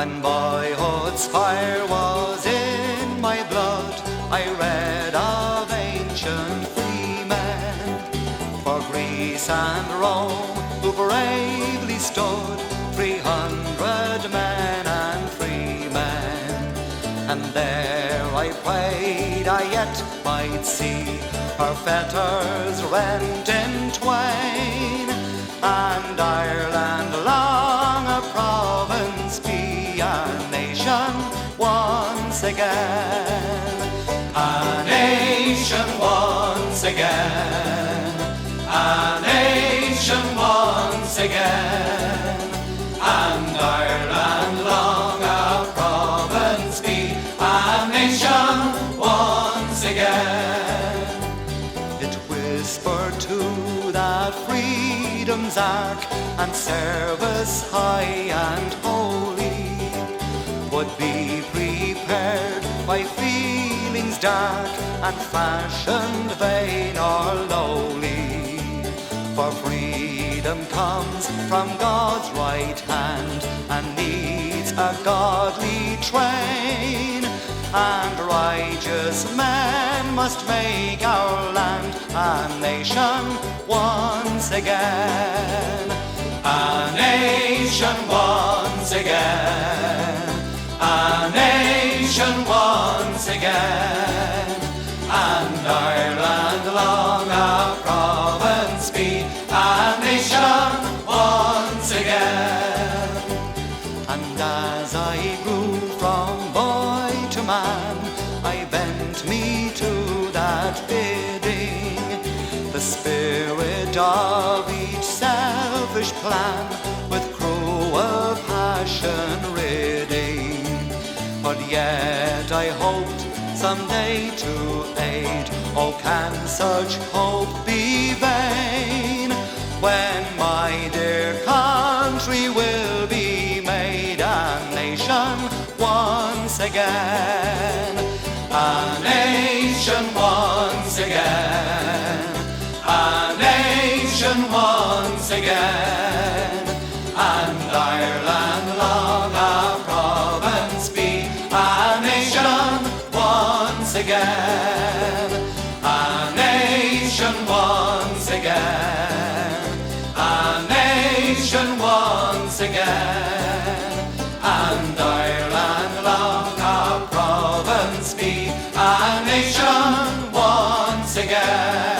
When boyhood's fire was in my blood, I read of ancient freemen, for Greece and Rome, who bravely stood, 300 men and freemen. And there I prayed I yet might see her fetters rent in twain, and Ireland long a province be, a nation once again, a nation once again, a nation once again, and Ireland long a province be, a nation once again. It whispered to that freedom's ark, and service high and holy would be prepared by feelings dark and fashioned vain or lowly. For freedom comes from God's right hand and needs a godly train, and righteous men must make our land a nation once again, a nation once again, a nation once again, and Ireland long a province be, a nation once again. And as I grew from boy to man, I bent me to that bidding, the spirit of each selfish plan with cruel passion ridding. But yet I hoped someday to aid. Oh, can such hope be vain, when my dear country will be made a nation once again, a nation once again, a nation once again, and Ireland long a province be, a nation once again, a nation once again, a nation once again, and Ireland long a province be, a nation once again.